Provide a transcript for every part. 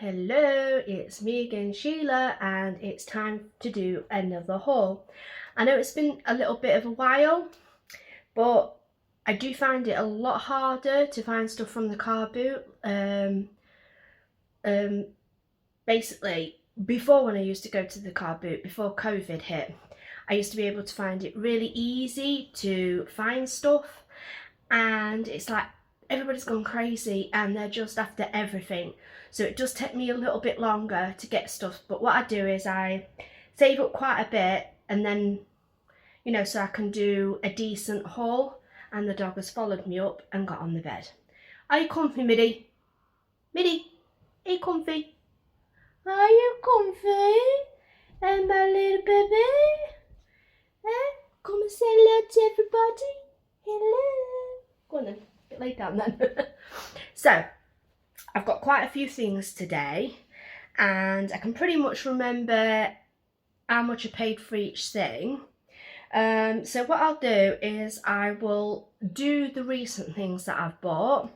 Hello, it's me again, Sheila, and it's time to do another haul. I know it's been a little bit of a while, but I do find it a lot harder to find stuff from the car boot. Basically, before when I used to go to the car boot, before COVID hit, I used to be able to find it really easy to find stuff, and it's like everybody's gone crazy and they're just after everything. So it does take me a little bit longer to get stuff, but what I do is I save up quite a bit and then, so I can do a decent haul. And the dog has followed me up and got on the bed. Are you comfy, Middy? Middy, are you comfy? Are you comfy? And my little baby? Come and say hello to everybody. Hello. Go on then, get laid down then. So, I've got quite a few things today, and I can pretty much remember how much I paid for each thing. So what I'll do is I will do the recent things that I've bought.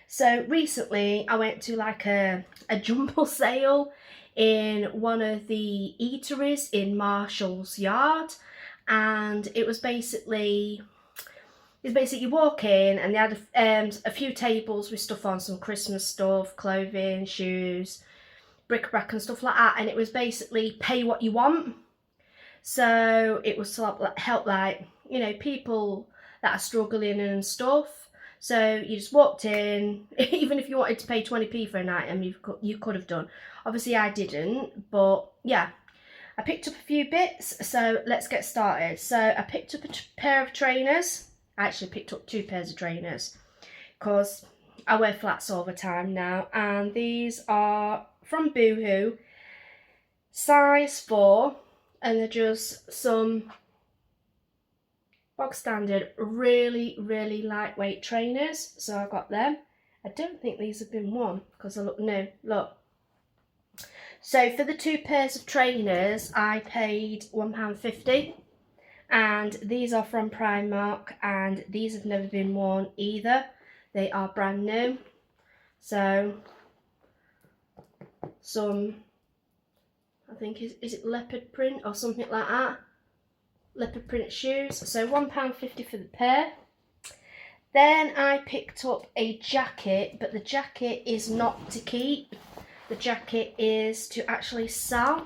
So recently I went to like a jumble sale in one of the eateries in Marshall's Yard, and it was basically you walk in and they had a few tables with stuff on, some Christmas stuff, clothing, shoes, bric-a-brac and stuff like that, and it was basically pay what you want. So it was to help people that are struggling and stuff. So you just walked in, even if you wanted to pay 20p for an item, you could have done. Obviously I didn't, but yeah, I picked up a few bits, so let's get started. So I picked up a pair of trainers. I actually picked up 2 pairs of trainers because I wear flats all the time now, and these are from Boohoo, size 4, and they're just some bog standard, really lightweight trainers. So I got them. I don't think these have been worn because they look new. Look. So for the 2 pairs of trainers, I paid £1.50. And these are from Primark, and these have never been worn either. They are brand new. So some, I think is it leopard print or something like that, leopard print shoes. So £1.50 for the pair. Then I picked up a jacket, but the jacket is not to keep. The jacket is to actually sell,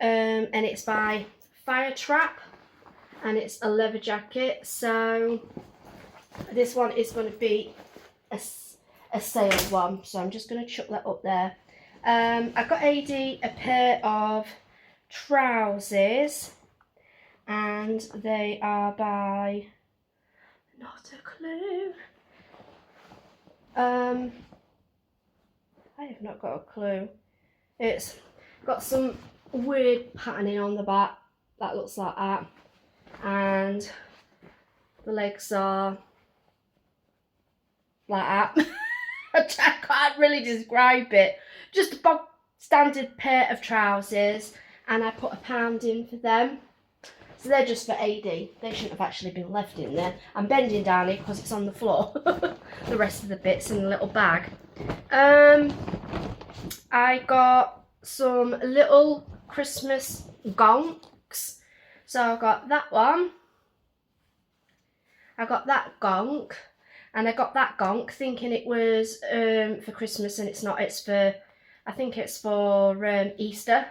and it's by Fire Trap. And it's a leather jacket, so this one is going to be a sale one, so I'm just going to chuck that up there. I got AD a pair of trousers, and they are by, not a clue, I have not got a clue. It's got some weird patterning on the back that looks like that. And the legs are like that. I can't really describe it. Just a bog standard pair of trousers, and I put £1 in for them. So they're just for AD. They shouldn't have actually been left in there. I'm bending down it because it's on the floor. The rest of the bits in a little bag. I got some little Christmas gonks. So I got that one, I got that gonk, and I got that gonk thinking it was for Christmas, and it's not, it's for, I think it's for Easter,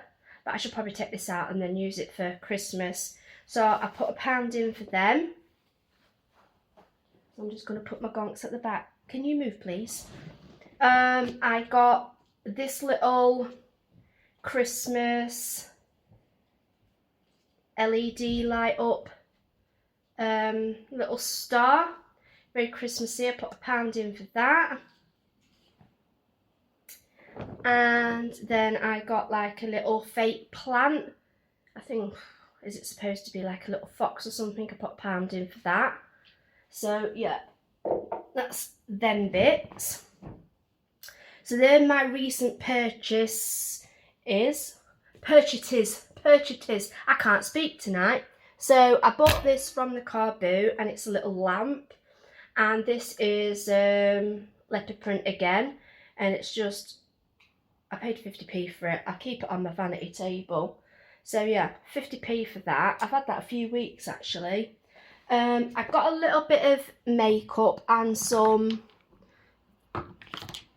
but I should probably take this out and then use it for Christmas. So I put £1 in for them. So I'm just going to put my gonks at the back. Can you move please? I got this little Christmas LED light up little star, very Christmassy. I put £1 in for that. And then I got like a little fake plant, I think, is it supposed to be like a little fox or something? I put £1 in for that. So yeah, that's them bits. So then my recent purchases. I can't speak tonight. So I bought this from the car boot, and it's a little lamp, and this is leopard print again, and it's just I paid 50p for it. I'll keep it on my vanity table. So yeah, 50p for that. I've had that a few weeks actually. I've got a little bit of makeup and some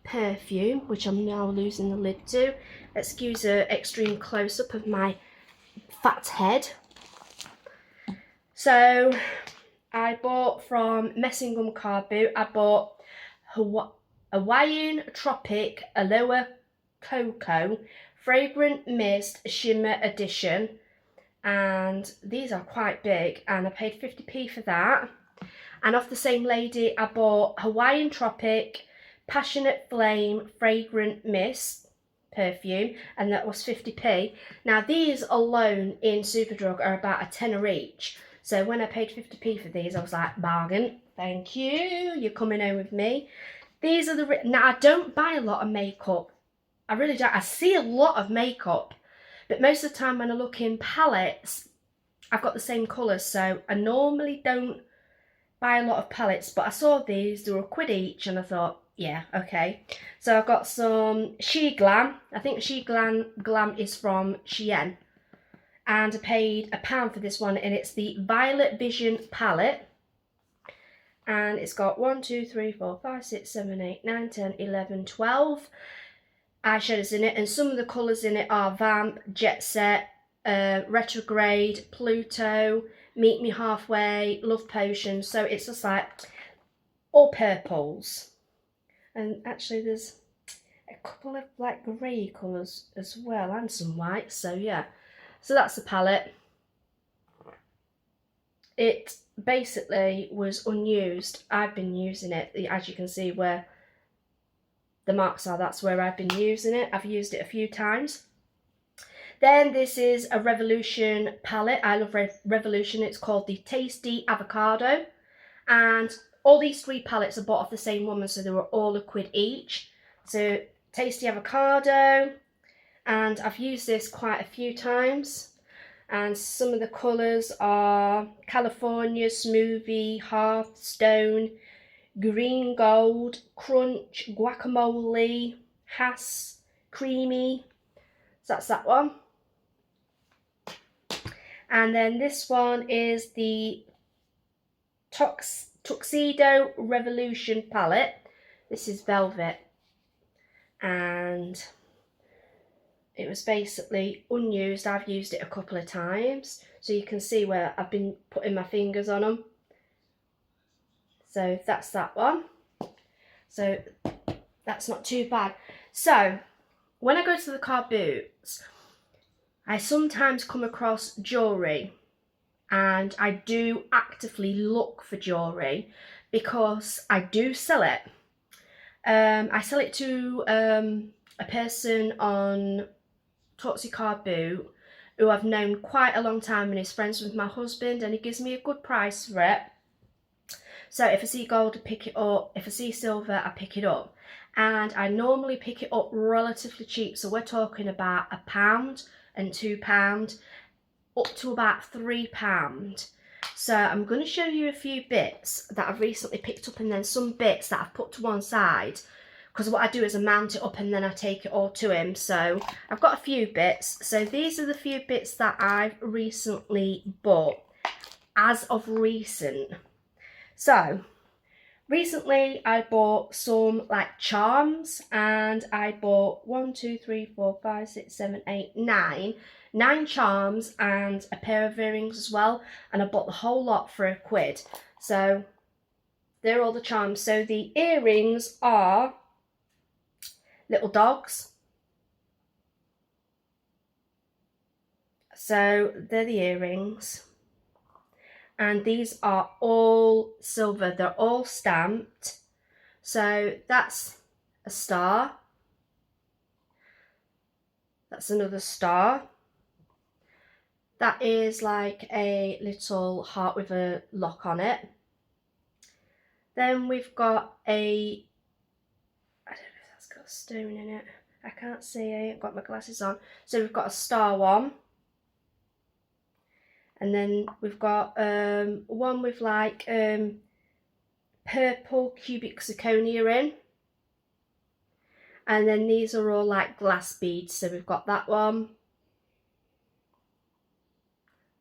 perfume, which I'm now losing the lid to. Excuse an extreme close-up of my fat head. So I bought from Messingham Carboot, I bought Hawaiian Tropic Aloha Cocoa Fragrant Mist Shimmer Edition, and these are quite big, and I paid 50p for that. And off the same lady I bought Hawaiian Tropic Passionate Flame Fragrant Mist perfume, and that was 50p. Now these alone in Superdrug are about a tenner each, so when I paid 50p for these I was like, bargain, thank you, you're coming home with me. These are the, now I don't buy a lot of makeup, I really don't. I see a lot of makeup, but most of the time when I look in palettes, I've got the same colours, so I normally don't buy a lot of palettes, but I saw these, they were £1 each, and I thought, yeah, okay. So I've got some She Glam. I think She Glam is from Shein, and I paid £1 for this one, and it's the Violet Vision palette. And it's got 1, 2, 3, 4, 5, 6, 7, 8, 9, 10, 11, 12 eyeshadows in it, and some of the colours in it are Vamp, Jet Set, Retrograde, Pluto, Meet Me Halfway, Love Potion. So it's just like all purples, and actually there's a couple of like grey colours as well, and some white. So yeah, so that's the palette. It basically was unused. I've been using it, as you can see where the marks are, that's where I've been using it. I've used it a few times. Then this is a Revolution palette. I love Revolution. It's called the Tasty Avocado, and all these 3 palettes are bought off the same woman, so they were all £1 each. So Tasty Avocado, and I've used this quite a few times, and some of the colours are California, Smoothie, Hearthstone, Green Gold, Crunch, Guacamole, Hass, Creamy. So that's that one. And then this one is the Tuxedo Revolution palette. This is Velvet, and it was basically unused. I've used it a couple of times, so you can see where I've been putting my fingers on them. So that's that one. So that's not too bad. So when I go to the car boots, I sometimes come across jewellery, and I do actively look for jewellery because I do sell it. I sell it to a person on Totsy Car Boot who I've known quite a long time, and is friends with my husband, and he gives me a good price for it. So if I see gold, I pick it up. If I see silver, I pick it up. And I normally pick it up relatively cheap. So we're talking about £1 and £2, up to about £3. So I'm going to show you a few bits that I've recently picked up, and then some bits that I've put to one side, because what I do is I mount it up and then I take it all to him. So I've got a few bits. So these are the few bits that I've recently bought, as of recent. So recently I bought some like charms, and I bought 1, 2, 3, 4, 5, 6, 7, 8, 9 charms and a pair of earrings as well, and I bought the whole lot for £1. So they're all the charms. So the earrings are little dogs. So they're the earrings. And these are all silver, they're all stamped. So that's a star. That's another star. That is like a little heart with a lock on it. Then we've got a, I don't know if that's got a stone in it. I can't see, I ain't got my glasses on. So we've got a star one. And then we've got one with like purple cubic zirconia in. And then these are all like glass beads. So we've got that one,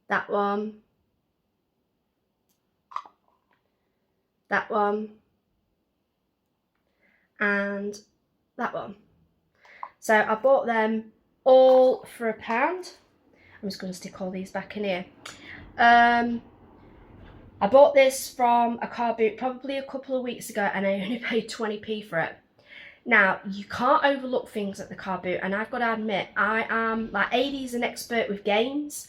that one, that one, and that one. So I bought them all for £1. I'm just going to stick all these back in here. I bought this from a car boot probably a couple of weeks ago, and I only paid 20p for it. Now, you can't overlook things at the car boot, and I've got to admit, I am, like AD's an expert with games.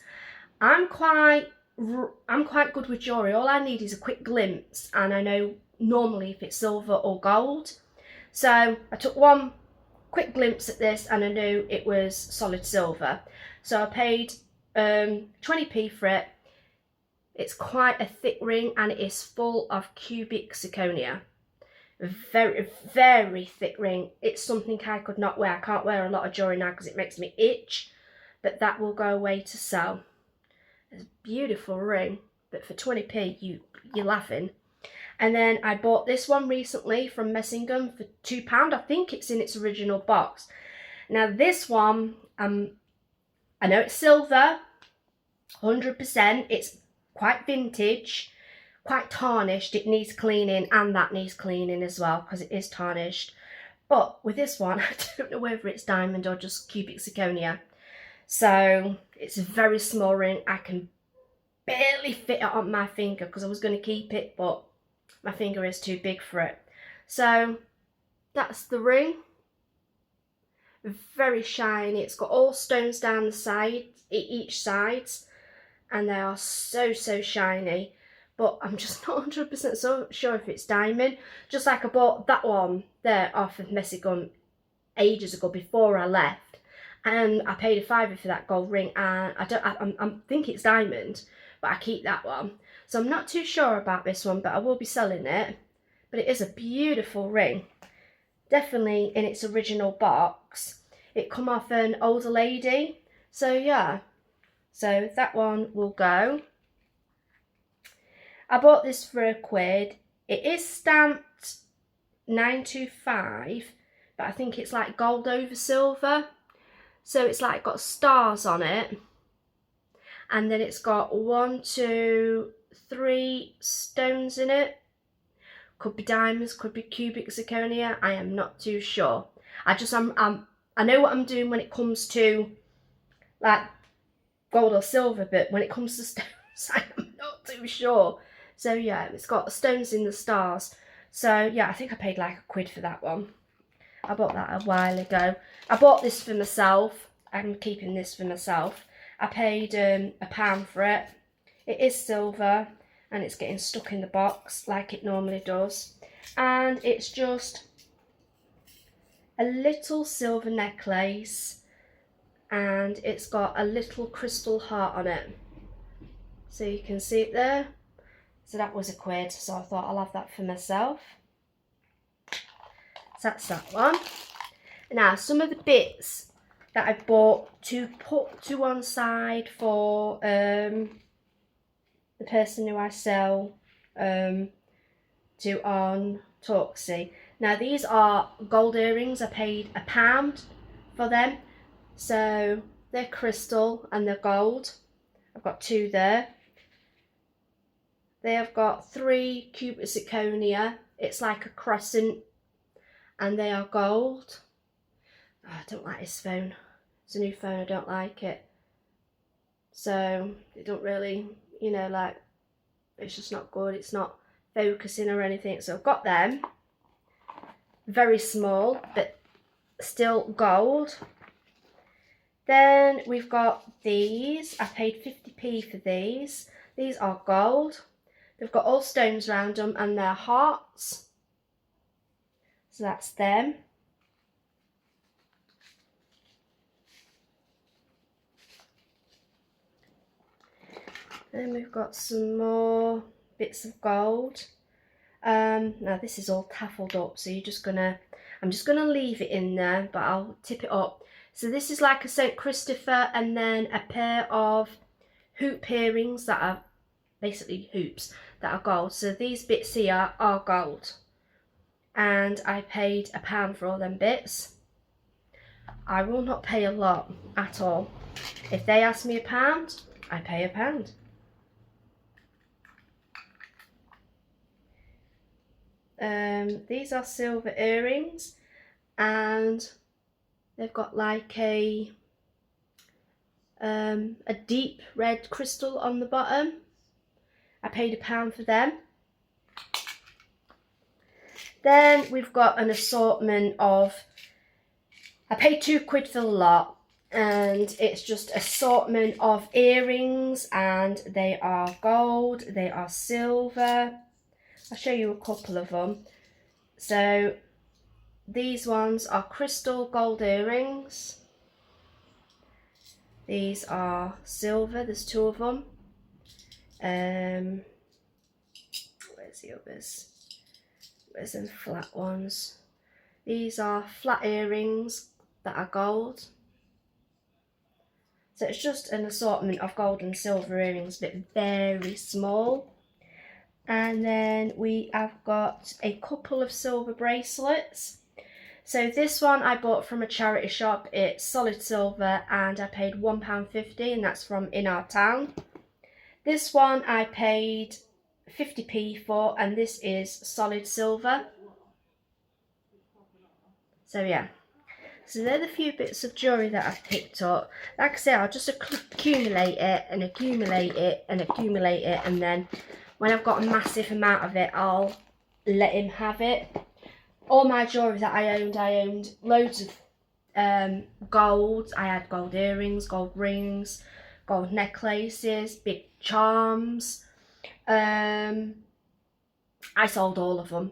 I'm quite good with jewellery. All I need is a quick glimpse, and I know normally if it's silver or gold. So I took one quick glimpse at this, and I knew it was solid silver. So I paid 20p for it. It's quite a thick ring, and it is full of cubic zirconia. Very, very thick ring. It's something I could not wear. I can't wear a lot of jewellery now because it makes me itch, but that will go away to sell. It's a beautiful ring, but for 20p, you're laughing. And then I bought this one recently from Messingham for £2. I think it's in its original box. Now this one, I know it's silver, 100%. It's quite vintage, quite tarnished. It needs cleaning, and that needs cleaning as well because it is tarnished. But with this one, I don't know whether it's diamond or just cubic zirconia. So it's a very small ring. I can barely fit it on my finger because I was going to keep it, but my finger is too big for it. So that's the ring. Very shiny. It's got all stones down the side, each side, and they are so shiny. But I'm just not 100% so sure if it's diamond. Just like I bought that one there off of Messingham ages ago before I left, and I paid £5 for that gold ring, and I think it's diamond, but I keep that one. So I'm not too sure about this one, but I will be selling it. But it is a beautiful ring. Definitely in its original box. It come off an older lady. So yeah. So that one will go. I bought this for £1. It is stamped 925, but I think it's like gold over silver. So it's like got stars on it. And then it's got 1, 2, 3 stones in it. Could be diamonds, could be cubic zirconia. I am not too sure. I know what I'm doing when it comes to like gold or silver, but when it comes to stones, I am not too sure. So yeah, it's got stones in the stars. So yeah, I think I paid like £1 for that one. I bought that a while ago. I bought this for myself. I'm keeping this for myself. I paid £1 for it. It is silver, and it's getting stuck in the box like it normally does. And it's just a little silver necklace, and it's got a little crystal heart on it. So you can see it there. So that was £1, so I thought I'll have that for myself. So that's that one. Now, some of the bits that I bought to put to one side for the person who I sell to on Torksy. Now, these are gold earrings. I paid £1 for them. So they're crystal and they're gold. I've got 2 there. They have got 3 cubic zirconia. It's like a crescent, and they are gold. Oh, I don't like this phone. It's a new phone, I don't like it. So it don't really, you know, like, it's just not good. It's not focusing or anything. So I've got them. Very small, but still gold. Then we've got these. I paid 50p for these. These are gold. They've got all stones around them, and they're hearts. So that's them. Then we've got some more bits of gold. Now this is all taffled up, so I'm just gonna leave it in there, but I'll tip it up. So this is like a St. Christopher, and then a pair of hoop earrings that are basically hoops that are gold. So these bits here are gold, and I paid £1 for all them bits. I will not pay a lot at all. If they ask me £1, I pay £1. These are silver earrings, and they've got like a deep red crystal on the bottom. I paid £1 for them. Then we've got an assortment of, I paid £2 for the lot, and it's just assortment of earrings, and they are gold, they are silver. I'll show you a couple of them. So these ones are crystal gold earrings. These are silver, there's 2 of them. Where's the others? Where's them flat ones? These are flat earrings that are gold. So it's just an assortment of gold and silver earrings, but very small. And then we have got a couple of silver bracelets. So this one I bought from a charity shop. It's solid silver, and I paid £1.50, and that's from in our town. This one I paid 50p for, and this is solid silver. So yeah. So they're the few bits of jewellery that I've picked up. Like I say, I'll just accumulate it and accumulate it and accumulate it, and then when I've got a massive amount of it, I'll let him have it. All my jewellery that I owned loads of gold. I had gold earrings, gold rings, gold necklaces, big charms. I sold all of them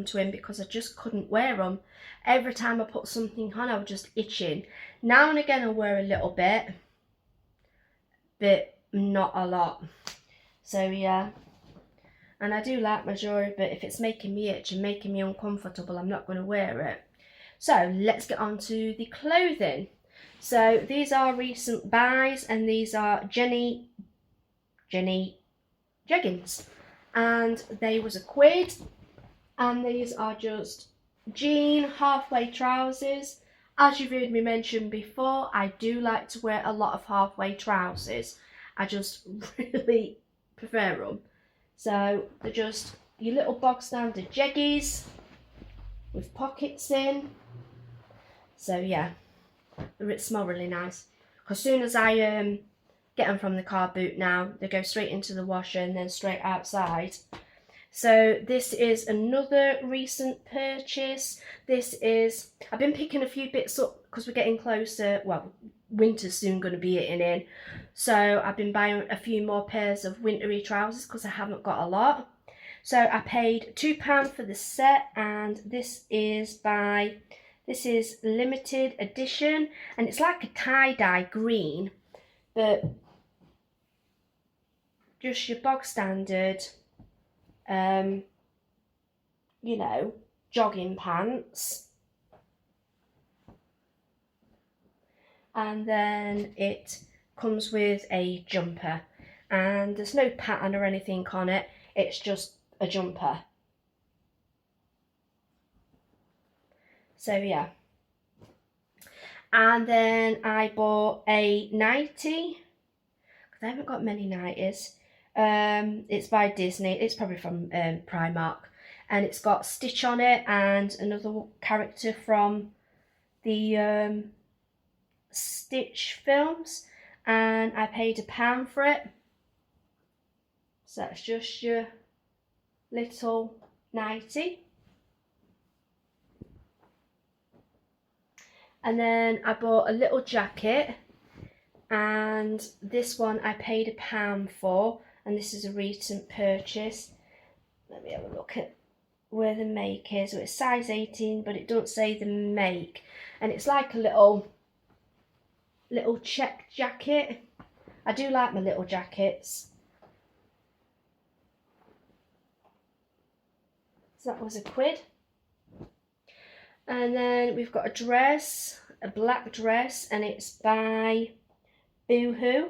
to him because I just couldn't wear them. Every time I put something on, I was just itching. Now and again I wear a little bit, but not a lot. So yeah, and I do like my jewellery, but if it's making me itch and making me uncomfortable, I'm not going to wear it. So let's get on to the clothing. So these are recent buys, and these are Jenny jeggings, and they was £1, and these are just jean halfway trousers. As you've heard me mention before, I do like to wear a lot of halfway trousers. I just really prefer them. So they're just your little bog standard jeggies with pockets in. So yeah, they smell really nice. Because as soon as I get them from the car boot now, they go straight into the washer and then straight outside. So this is another recent purchase. This is, I've been picking a few bits up because we're getting closer. Well, winter's soon going to be hitting in. So I've been buying a few more pairs of wintry trousers because I haven't got a lot. So I paid £2 for the set, and this is limited edition, and it's like a tie-dye green, but just your bog standard, you know, jogging pants. And then it comes with a jumper, and there's no pattern or anything on it, it's just a jumper. So yeah. And then I bought a nightie, because I haven't got many nighties. It's by Disney, it's probably from Primark, and it's got Stitch on it and another character from the Stitch films, and I paid £1 for it. So that's just your little nightie. And then I bought a little jacket, and this one I paid £1 for, and this is a recent purchase. Let me have a look at where the make is. So it's size 18, but it doesn't say the make, and it's like a little check jacket. I do like my little jackets. So that was £1. And then we've got a dress, a black dress, and it's by Boohoo,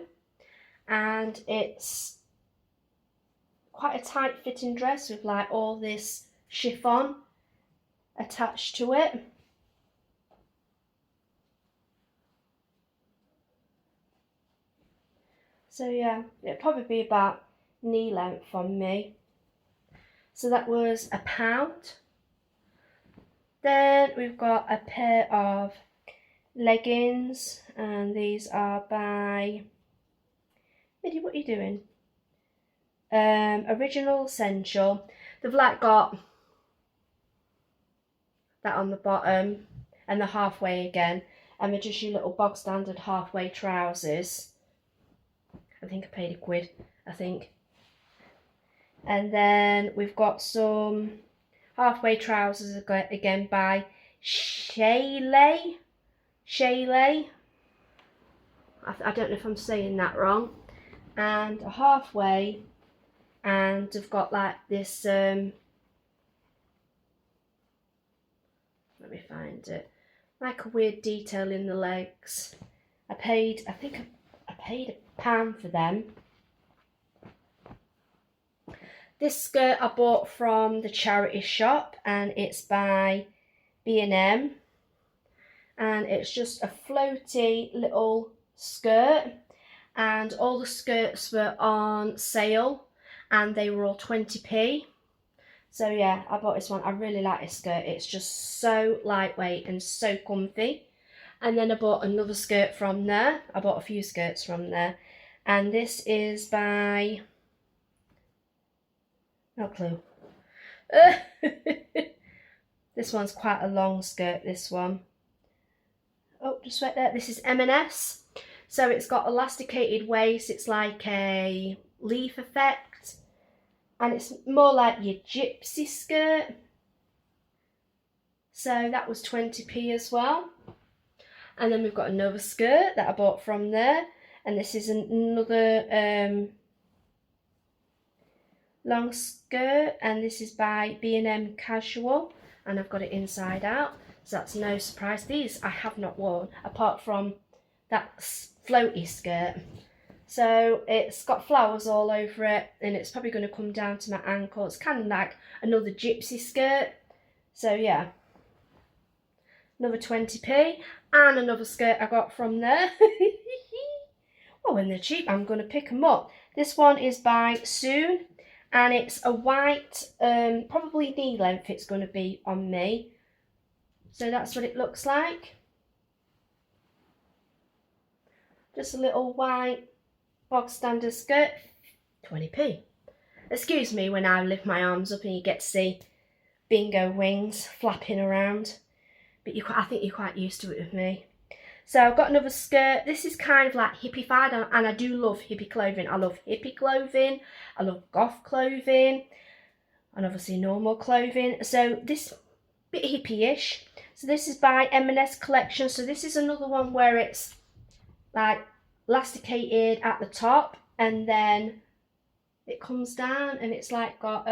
and it's quite a tight fitting dress with like all this chiffon attached to it. So yeah, it'll probably be about knee length on me. So that was £1. Then we've got a pair of leggings, and these are by Middy. What are you doing? Original Essential. They've like got that on the bottom and the halfway again, and they're just your little bog standard halfway trousers. I think I paid £1, I think. And then we've got some halfway trousers again by Shaylee. I don't know if I'm saying that wrong. And a halfway, and I've got like this, let me find it, like a weird detail in the legs. I think I paid £1 for them. This skirt I bought from the charity shop, and it's by B&M, and it's just a floaty little skirt, and all the skirts were on sale and they were all 20p. So yeah, I bought this one. I really like this skirt. It's just so lightweight and so comfy. And then I bought another skirt from there. I bought a few skirts from there, and this is by, no clue. This one's quite a long skirt, this one. Oh, just right there. This is M&S. So it's got elasticated waist. It's like a leaf effect. And it's more like your gypsy skirt. So that was 20p as well. And then we've got another skirt that I bought from there. And this is another long skirt. And this is by B&M Casual. And I've got it inside out. So that's no surprise. These I have not worn, apart from that floaty skirt. So it's got flowers all over it, and it's probably going to come down to my ankle. It's kind of like another gypsy skirt. So yeah, another 20p, and another skirt I got from there. Well, when they're cheap, I'm going to pick them up. This one is by Soon, and it's a white, probably knee length it's going to be on me. So that's what it looks like. Just a little white bog standard skirt, 20p. Excuse me when I lift my arms up and you get to see bingo wings flapping around. But I think you're quite used to it with me. So I've got another skirt. This is kind of like hippified, and I do love hippie clothing. I love hippie clothing. I love goth clothing. And obviously normal clothing. So this bit hippie-ish. So this is by M&S Collection. So this is another one where it's like elasticated at the top, and then it comes down, and it's like got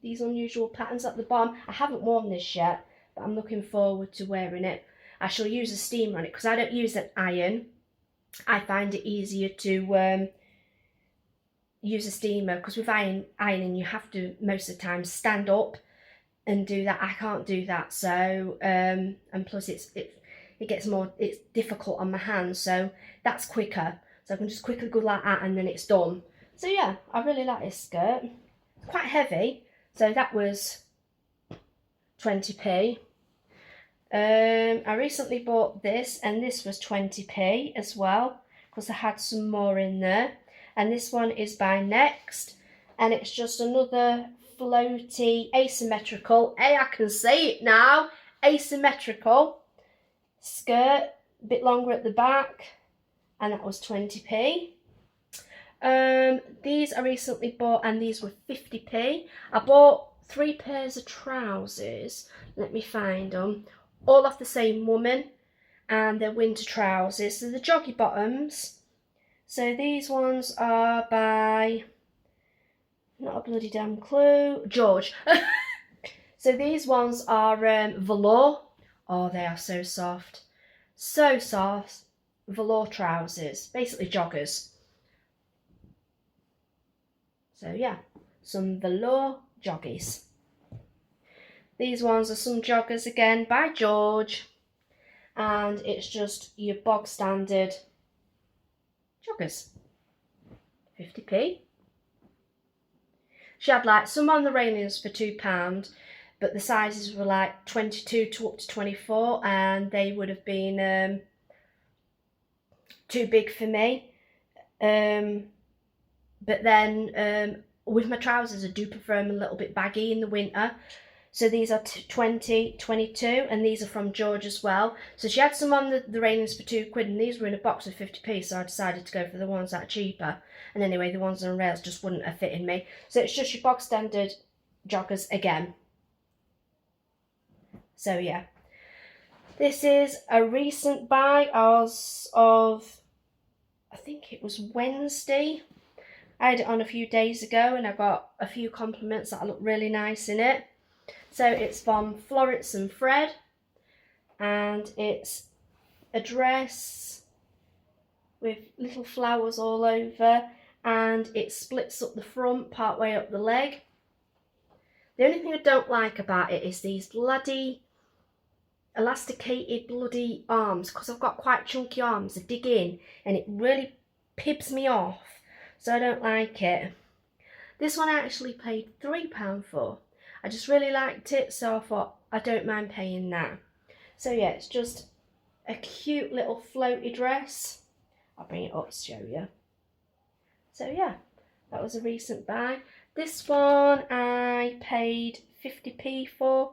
these unusual patterns at the bottom. I haven't worn this yet, but I'm looking forward to wearing it. I shall use a steamer on it because I don't use an iron. I find it easier to use a steamer, because with ironing you have to most of the time stand up and do that. I can't do that. So and plus it gets more, it's difficult on my hands, so that's quicker. So I can just quickly go like that and then it's done. So yeah, I really like this skirt. It's quite heavy, so that was 20p. I recently bought this, and this was 20p as well, because I had some more in there. And this one is by Next, and it's just another floaty, asymmetrical, I can say it now, asymmetrical skirt, a bit longer at the back, and that was 20p. These I recently bought, and these were 50p. I bought 3 pairs of trousers, let me find them, all off the same woman, and they're winter trousers. So the joggy bottoms. So these ones are by, not a bloody damn clue, George. So these ones are velour. Oh, they are so soft. So soft. Velour trousers. Basically joggers. So yeah, some velour joggies. These ones are some joggers again by George. And it's just your bog standard joggers. 50p. She had like some on the railings for £2, but the sizes were like 22 to up to 24, and they would have been too big for me. But then with my trousers, I do prefer them a little bit baggy in the winter. So these are 20, 22, and these are from George as well. So she had some on the railings for £2, and these were in a box of 50p, so I decided to go for the ones that are cheaper. And anyway, the ones on rails just wouldn't have fitted me. So it's just your bog standard joggers again. So yeah. This is a recent buy as of, I think it was Wednesday. I had it on a few days ago and I got a few compliments that I look really nice in it. So it's from Florence and Fred, and it's a dress with little flowers all over, and it splits up the front part way up the leg. The only thing I don't like about it is these bloody elasticated bloody arms, because I've got quite chunky arms. They dig in and it really pibs me off, so I don't like it. This one I actually paid £3 for. I just really liked it, so I thought I don't mind paying that. So yeah, it's just a cute little floaty dress. I'll bring it up to show you. So yeah, that was a recent buy. This one I paid 50p for,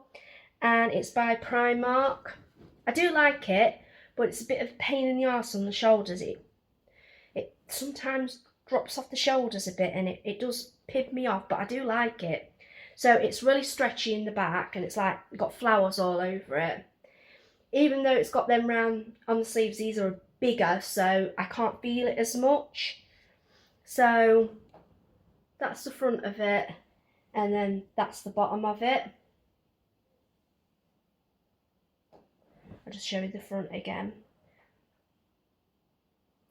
and it's by Primark. I do like it, but it's a bit of a pain in the arse on the shoulders. It sometimes drops off the shoulders a bit, and it does pib me off, but I do like it. So it's really stretchy in the back, and it's like got flowers all over it. Even though it's got them round on the sleeves, these are bigger, so I can't feel it as much. So that's the front of it, and then that's the bottom of it. I'll just show you the front again.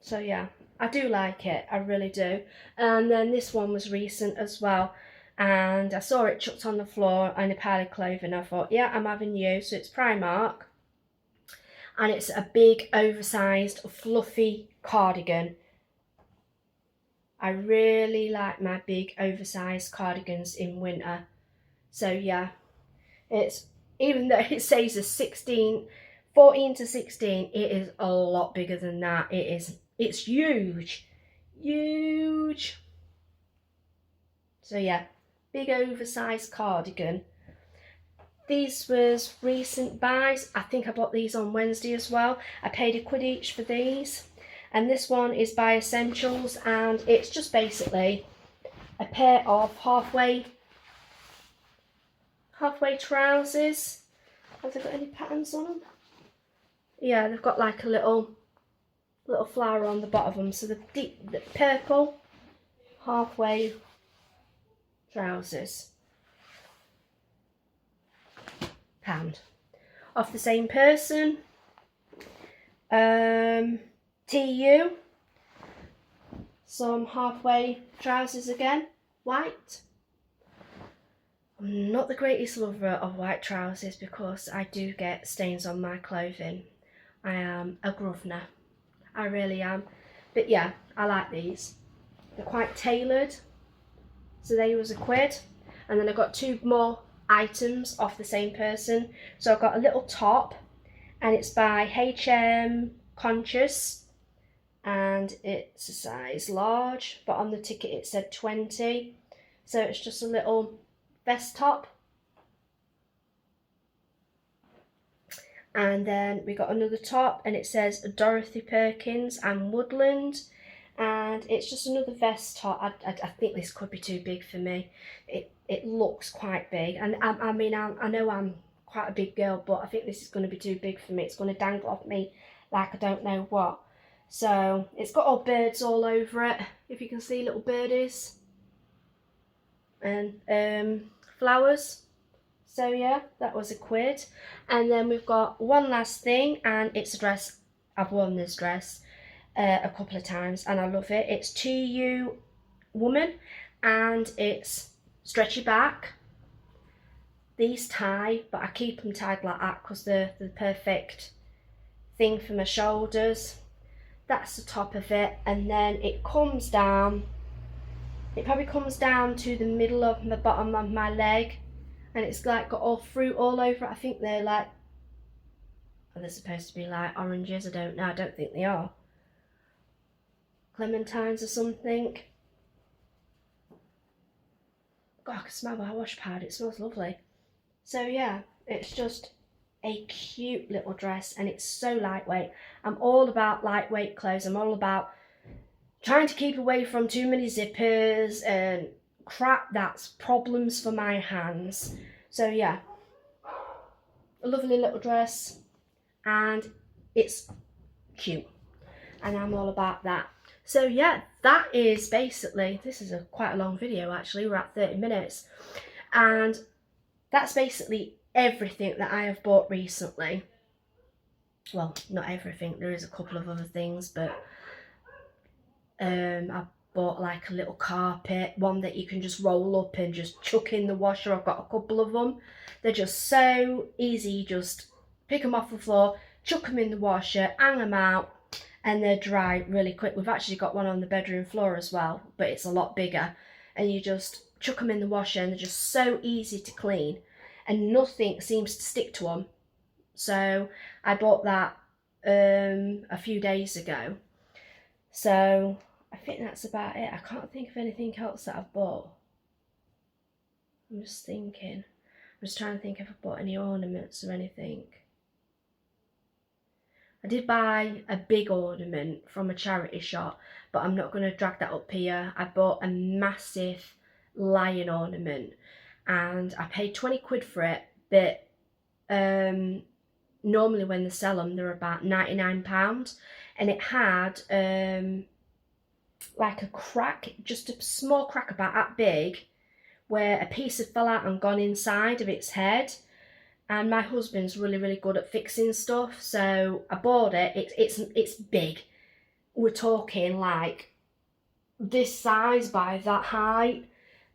So yeah, I do like it, I really do. And then this one was recent as well, and I saw it chucked on the floor in a pile of clothing. I thought, yeah, I'm having you. So it's Primark, and it's a big oversized fluffy cardigan. I really like my big oversized cardigans in winter. So yeah, it's, even though it says a 14 to 16, it is a lot bigger than that. It's huge. So yeah, big oversized cardigan. These was recent buys. I think I bought these on Wednesday as well. I paid £1 each for these. And this one is by Essentials, and it's just basically a pair of halfway trousers. Have they got any patterns on them? Yeah, they've got like a little flower on the bottom of them. So the purple halfway trousers. £1. Off the same person. TU. Some halfway trousers again. White. I'm not the greatest lover of white trousers because I do get stains on my clothing. I am a grosvenor. I really am. But yeah, I like these. They're quite tailored. So they was £1. And then I got 2 more items off the same person. So I've got a little top, and it's by H&M Conscious, and it's a size large, but on the ticket it said 20. So it's just a little vest top. And then we got another top, and it says Dorothy Perkins and Woodland, and it's just another vest top. I think this could be too big for me. It looks quite big, and I mean I know I'm quite a big girl, but I think this is going to be too big for me. It's going to dangle off me like I don't know what. So it's got all birds all over it, if you can see, little birdies and flowers. So yeah, that was £1. And then we've got one last thing, and it's a dress. I've worn this dress a couple of times and I love it. It's TU Woman, and it's stretchy back. These tie, but I keep them tied like that because they're the perfect thing for my shoulders. That's the top of it, and then it comes down It probably comes down to the middle of the bottom of my leg, and it's like got all fruit all over it. I think they're like, are they supposed to be like oranges? I don't know. I don't think they are. Clementines or something. God, I can smell my wash pad. It smells lovely. So yeah, it's just a cute little dress, and it's so lightweight. I'm all about lightweight clothes. I'm all about trying to keep away from too many zippers and crap that's problems for my hands. So yeah, a lovely little dress, and it's cute, and I'm all about that. So yeah, that is basically, this is quite a long video actually, we're at 30 minutes, and that's basically everything that I have bought recently. Well, not everything, there is a couple of other things, but I bought like a little carpet, one that you can just roll up and just chuck in the washer. I've got a couple of them. They're just so easy, just pick them off the floor, chuck them in the washer, hang them out, and they're dry really quick. We've actually got one on the bedroom floor as well, but it's a lot bigger, and you just chuck them in the washer and they're just so easy to clean, and nothing seems to stick to them. So I bought that a few days ago. So I think that's about it. I can't think of anything else that I've bought. I'm just thinking. I'm just trying to think if I bought any ornaments or anything. I did buy a big ornament from a charity shop, but I'm not going to drag that up here. I bought a massive lion ornament, and I paid 20 quid for it, but normally when they sell them, they're about £99, and it had like a crack, just a small crack about that big, where a piece had fell out and gone inside of its head. And my husband's really good at fixing stuff, so I bought it. It's big. We're talking like this size by that height,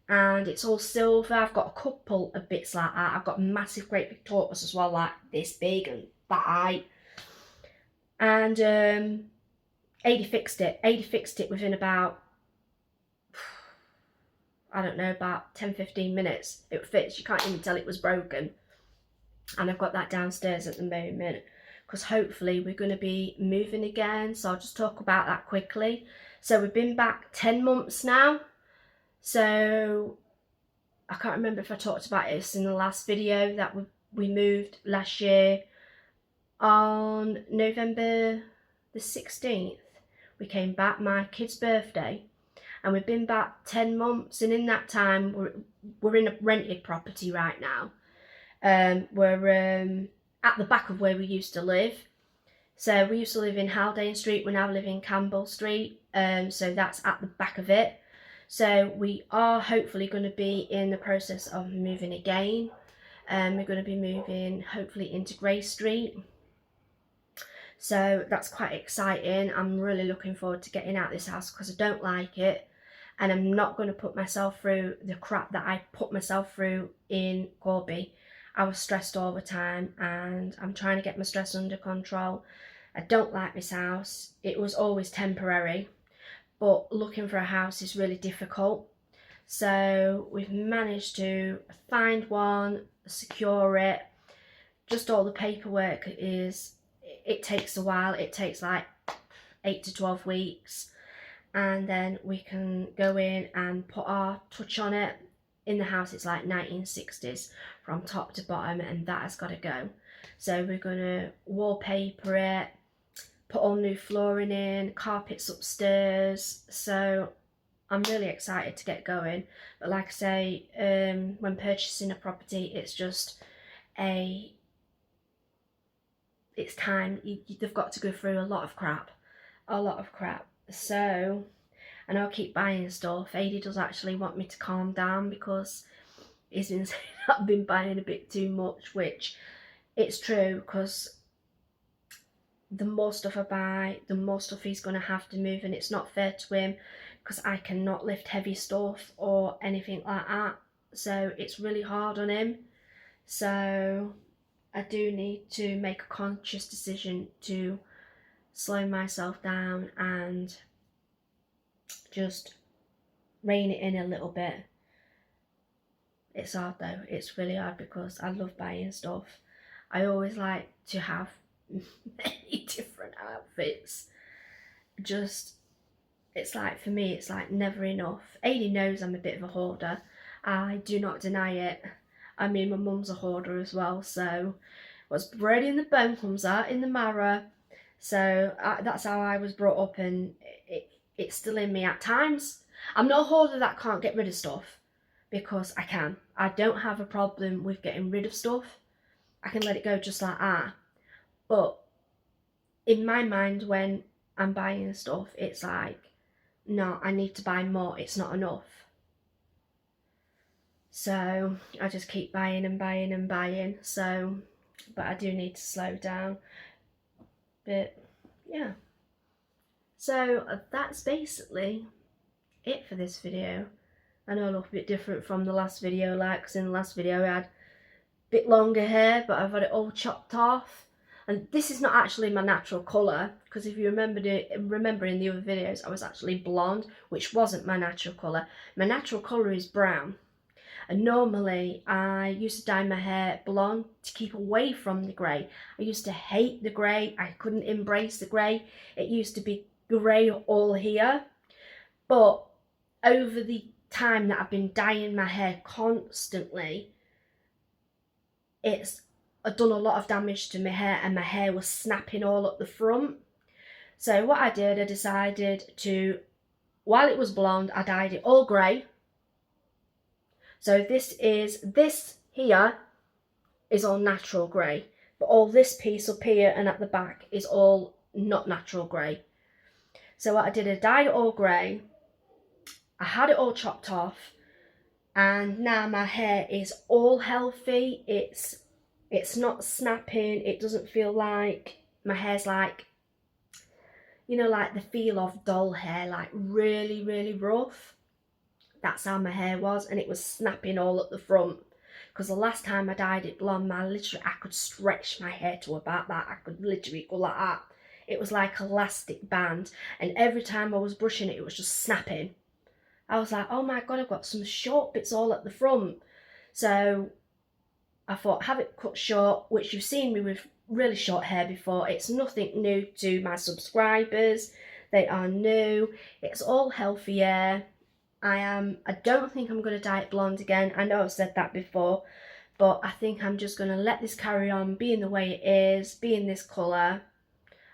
and it's all silver. I've got a couple of bits like that. I've got a massive great big tortoise as well, like this big and that height. And Adi fixed it. Adi fixed it within about, I don't know, about 10-15 minutes. It fits. You can't even tell it was broken. And I've got that downstairs at the moment, because hopefully we're going to be moving again. So I'll just talk about that quickly. So we've been back 10 months now. So I can't remember if I talked about this in the last video, that we moved last year on November the 16th. We came back, my kid's birthday, and we've been back 10 months. And in that time, we're in a rented property right now. We're at the back of where we used to live. So we used to live in Haldane Street, we now live in Campbell Street, so that's at the back of it. So we are hopefully going to be in the process of moving again. We're going to be moving hopefully into Grey Street. So that's quite exciting. I'm really looking forward to getting out of this house, because I don't like it, and I'm not going to put myself through the crap that I put myself through in Corby. I was stressed all the time, and I'm trying to get my stress under control. I don't like this house. It was always temporary, but looking for a house is really difficult. So we've managed to find one, secure it. Just all the paperwork it takes a while. It takes like 8 to 12 weeks, and then we can go in and put our touch on it. In the house, it's like 1960s from top to bottom, and that has got to go. So we're going to wallpaper it, put all new flooring in, carpets upstairs. So I'm really excited to get going. But like I say, when purchasing a property, it's just it's time. They've got to go through a lot of crap. So, and I'll keep buying stuff. Adi does actually want me to calm down, because he's been saying I've been buying a bit too much, which it's true, because the more stuff I buy, the more stuff he's going to have to move, and it's not fair to him, because I cannot lift heavy stuff or anything like that. So it's really hard on him. So I do need to make a conscious decision to slow myself down and just rein it in a little bit. It's hard though, it's really hard because I love buying stuff. I always like to have many different outfits. Just, it's like, for me, it's like never enough. Adi knows I'm a bit of a hoarder. I do not deny it. I mean, my mum's a hoarder as well, so what's bred in the bone comes out in the marrow. So that's how I was brought up, and it's still in me at times. I'm not a hoarder that can't get rid of stuff, because I can. I don't have a problem with getting rid of stuff. I can let it go just like that. But in my mind, when I'm buying stuff, it's like, no, I need to buy more. It's not enough. So I just keep buying and buying and buying. So, but I do need to slow down. But yeah. So that's basically it for this video. I know I look a bit different from the last video, like, because in the last video I had a bit longer hair, but I've had it all chopped off. And this is not actually my natural colour, because if you remember in the other videos, I was actually blonde, which wasn't my natural colour. My natural colour is brown. And normally I used to dye my hair blonde to keep away from the grey. I used to hate the grey. I couldn't embrace the grey. It used to be grey all here. But over the time that I've been dyeing my hair constantly, it's done a lot of damage to my hair, and my hair was snapping all up the front. So what I did, I decided to, while it was blonde, I dyed it all grey. So this here is all natural grey, but all this piece up here and at the back is all not natural grey. So what I did, I dyed it all grey. I had it all chopped off, and now my hair is all healthy. It's not snapping. It doesn't feel like my hair's like, you know, like the feel of doll hair, like really, really rough. That's how my hair was, and it was snapping all at the front. Because the last time I dyed it blonde, I could stretch my hair to about that. I could literally go like that. It was like elastic band, and every time I was brushing it, it was just snapping. I was like, oh my God, I've got some short bits all at the front. So I thought, have it cut short, which you've seen me with really short hair before. It's nothing new to my subscribers. They are new. It's all healthy hair. I don't think I'm going to dye it blonde again. I know I've said that before, but I think I'm just going to let this carry on being the way it is, being this colour.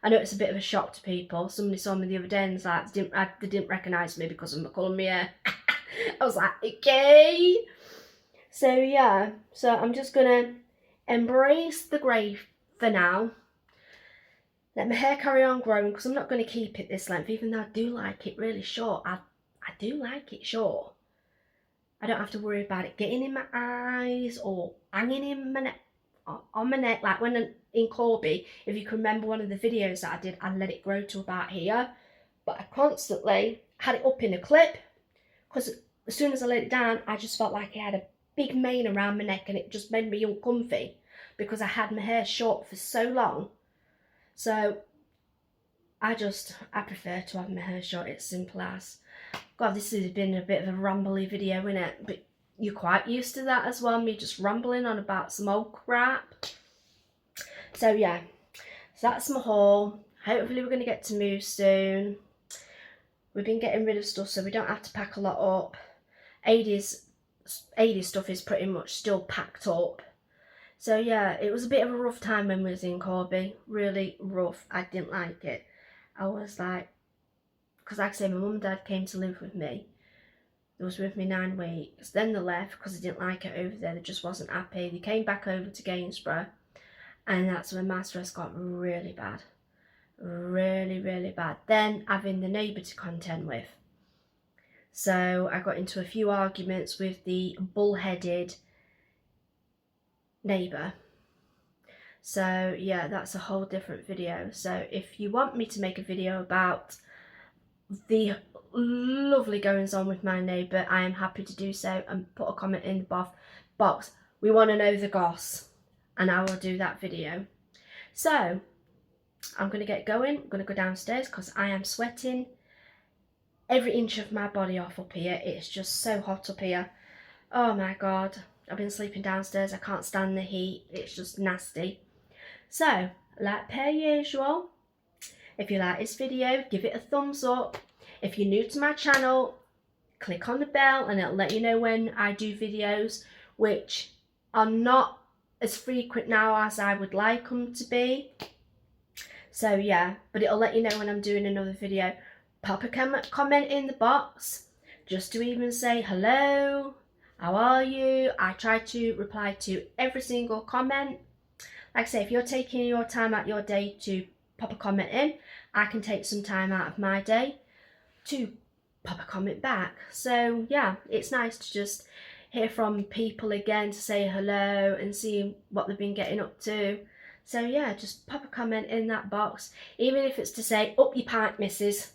I know it's a bit of a shock to people. Somebody saw me the other day and was like, they didn't recognise me because of the colour of my hair. I was like, okay. So yeah, so I'm just going to embrace the grey for now. Let my hair carry on growing, because I'm not going to keep it this length, even though I do like it really short. I do like it short. I don't have to worry about it getting in my eyes or hanging in my neck, on my neck. Like when in Corby, if you can remember one of the videos that I did, I let it grow to about here. But I constantly had it up in a clip, because as soon as I let it down, I just felt like it had a big mane around my neck, and it just made me uncomfy because I had my hair short for so long. So I prefer to have my hair short. It's simple as. God, this has been a bit of a rambly video, innit? But you're quite used to that as well, me just rambling on about some old crap. So yeah, so that's my haul. Hopefully we're going to get to move soon. We've been getting rid of stuff so we don't have to pack a lot up. Adi's stuff is pretty much still packed up. So yeah, it was a bit of a rough time when we was in Corby. Really rough. I didn't like it. I was like, because like I say, my mum and dad came to live with me. They was with me 9 weeks. Then they left because they didn't like it over there. They just wasn't happy. They came back over to Gainsborough, and that's when my stress got really bad. Really, really bad. Then having the neighbour to contend with. So I got into a few arguments with the bullheaded neighbour. So yeah, that's a whole different video. So if you want me to make a video about the lovely goings on with my neighbour, I am happy to do so, and put a comment in the box. We want to know the goss, and I will do that video. So I'm going to get going. I'm going to go downstairs because I am sweating every inch of my body off up here. It's just so hot up here. Oh my God. I've been sleeping downstairs. I can't stand the heat. It's just nasty. So, like per usual, if you like this video, give it a thumbs up. If you're new to my channel, click on the bell and it'll let you know when I do videos, which are not as frequent now as I would like them to be. So yeah, but it'll let you know when I'm doing another video. Pop a comment in the box, just to even say hello, how are you? I try to reply to every single comment. Like I say, if you're taking your time out your day to pop a comment in, I can take some time out of my day to pop a comment back. So yeah, it's nice to just hear from people again, to say hello and see what they've been getting up to. So yeah, just pop a comment in that box, even if it's to say, up your pint, missus.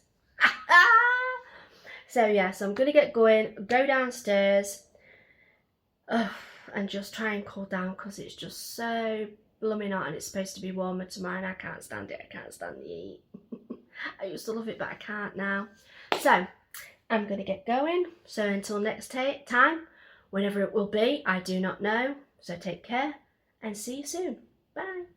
So yeah, so I'm gonna get going, go downstairs, and just try and cool down, because it's just so blooming hot and it's supposed to be warmer tomorrow and I can't stand it. I can't stand the heat. I used to love it, but I can't now. So I'm gonna get going. So until next time, whenever it will be, I do not know. So take care and see you soon. Bye.